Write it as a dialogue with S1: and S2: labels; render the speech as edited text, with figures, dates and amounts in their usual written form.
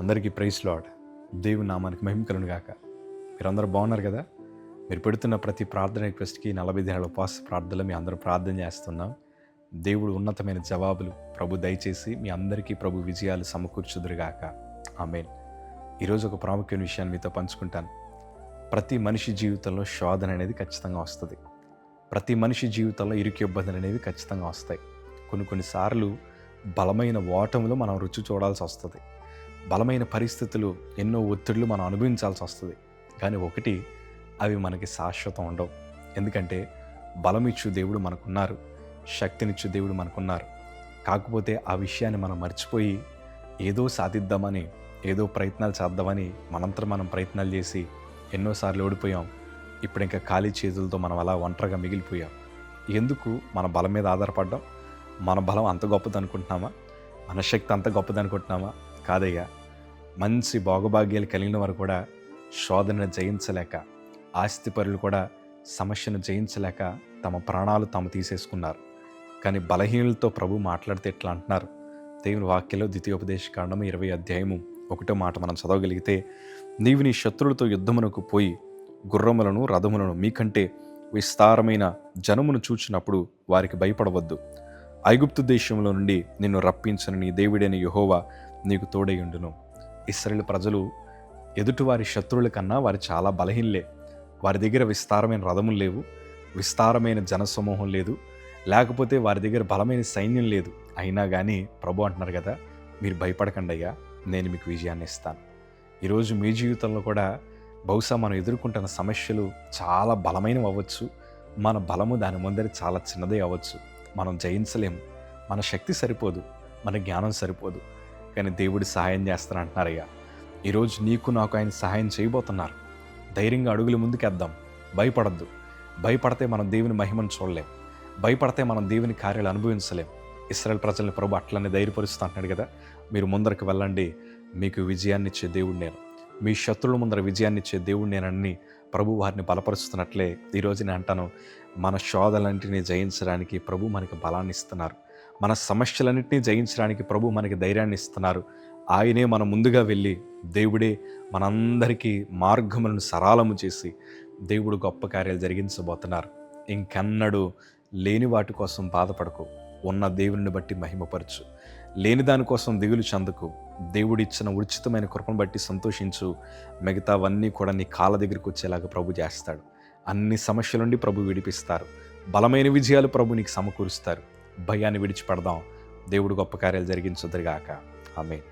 S1: అందరికీ praise lord. దేవుని నామానికి మహిమ కలుగును గాక. మీరందరూ బాగున్నారు కదా? మీరు పెడుతున్న ప్రతి ప్రార్థన రిక్వెస్ట్కి 40 దినాల ఉపవాస ప్రార్థనలు మీ అందరూ ప్రార్థన చేస్తున్నాం. దేవుడు ఉన్నతమైన జవాబులు ప్రభు దయచేసి మీ అందరికీ ప్రభు విజయాలు సమకూర్చుదురుగాక. ఆమేన్. ఈరోజు ఒక ప్రాముఖ్యమైన విషయాన్ని మీతో పంచుకుంటాను. ప్రతి మనిషి జీవితంలో శోధన అనేది ఖచ్చితంగా వస్తుంది. ప్రతి మనిషి జీవితంలో ఇరుకు ఇబ్బందులు అనేవి ఖచ్చితంగా వస్తాయి. కొన్నిసార్లు బలమైన ఓటములు మనం రుచి చూడాల్సి వస్తుంది. బలమైన పరిస్థితులు, ఎన్నో ఒత్తిడులు మనం అనుభవించాల్సి వస్తుంది. కానీ ఒకటి, అవి మనకి శాశ్వతం ఉండవు. ఎందుకంటే బలమిచ్చు దేవుడు మనకున్నారు, శక్తినిచ్చు దేవుడు మనకున్నారు. కాకపోతే ఆ విషయాన్ని మనం మర్చిపోయి ఏదో సాధిద్దామని, ఏదో ప్రయత్నాలు చేద్దామని మనంతట మనం ప్రయత్నాలు చేసి ఎన్నోసార్లు ఓడిపోయాం. ఇప్పుడు ఇంకా ఖాళీ చేతులతో మనం అలా ఒంటరిగా మిగిలిపోయాం. ఎందుకు మన బలం మీద ఆధారపడ్డాం? మన బలం అంత గొప్పది అనుకుంటున్నామా? మన శక్తి అంత గొప్పది అనుకుంటున్నామా? కాదయ్యా. మంచి భోగభాగ్యాలు కలిగిన వారు కూడా శోధనను జయించలేక, ఆస్తిపరులు కూడా సమస్యను జయించలేక తమ ప్రాణాలు తాము తీసేసుకున్నారు. కానీ బలహీనులతో ప్రభు మాట్లాడితే ఎట్లా అంటున్నారు? దేవుని వాక్యంలో ద్వితీయోపదేశకాండము 20 అధ్యాయము 1వ మాట మనం చదవగలిగితే, నీవు నీ శత్రులతో యుద్ధమునకు పోయి గుర్రములను రథములను మీకంటే విస్తారమైన జనమును చూచినప్పుడు వారికి భయపడవద్దు. ఐగుప్తు దేశంలో నుండి నిన్ను రప్పించిన నీ దేవుడైన యెహోవా నీకు తోడైయుండును. ఇశ్రాయేలు ప్రజలు ఎదుటివారి శత్రువుల కన్నా వారు చాలా బలహీనలే. వారి దగ్గర విస్తారమైన రథములు లేవు, విస్తారమైన జనసమూహం లేదు, లేకపోతే వారి దగ్గర బలమైన సైన్యం లేదు. అయినా కానీ ప్రభు అంటున్నారు కదా, మీరు భయపడకండి అయ్యా, నేను మీకు విజయాన్ని ఇస్తాను. ఈరోజు మీ జీవితంలో కూడా బహుశా మనం ఎదుర్కొంటున్న సమస్యలు చాలా బలమైనవి అవ్వచ్చు. మన బలము దాని ముందర చాలా చిన్నదే అవ్వచ్చు. మనం జయించలేము, మన శక్తి సరిపోదు, మన జ్ఞానం సరిపోదు. కానీ దేవుడు సహాయం చేస్తానంటున్నారయ్యా. ఈరోజు నీకు నాకు ఆయన సహాయం చేయబోతున్నారు. ధైర్యంగా అడుగులు ముందుకేద్దాం. భయపడద్దు. భయపడితే మనం దేవుని మహిమను చూడలేం. భయపడితే మనం దేవుని కార్యాలు అనుభవించలేం. ఇశ్రాయేలు ప్రజల్ని ప్రభు అట్లనే ధైర్యపరుస్తూ అంటున్నాడు కదా, మీరు ముందరకు వెళ్ళండి, మీకు విజయాన్ని ఇచ్చే దేవుడు నేను, మీ శత్రువుల ముందర విజయాన్ని ఇచ్చే దేవుడు నేనని ప్రభు వారిని బలపరుస్తున్నట్లే ఈరోజు నేను అంటాను, మన శోధనలన్నింటినీ జయించడానికి ప్రభు మనకి బలాన్ని ఇస్తున్నారు. మన సమస్యలన్నింటినీ జయించడానికి ప్రభు మనకి ధైర్యాన్ని ఇస్తున్నారు. ఆయనే మనం ముందుగా వెళ్ళి దేవుడే మనందరికీ మార్గములను సరళము చేసి దేవుడు గొప్ప కార్యాలు జరిగించబోతున్నారు. ఇంకెన్నడూ లేని వాటి కోసం బాధపడకు, ఉన్న దేవుని బట్టి మహిమపరచు. లేని దానికోసం దిగులు చెందకు. దేవుడిచ్చిన ఉచితమైన కృపను బట్టి సంతోషించు. మిగతావన్నీ కూడా నీ కాళ్ళ దగ్గరికి వచ్చేలాగా ప్రభు చేస్తాడు. అన్ని సమస్యల నుండి ప్రభు విడిపిస్తారు. బలమైన విజయాలు ప్రభు నీకు సమకూరుస్తారు. భయాన్ని విడిచిపెడదాం. దేవుడు గొప్ప కార్యాలు జరిగించుదురుగాక. ఆమేన్.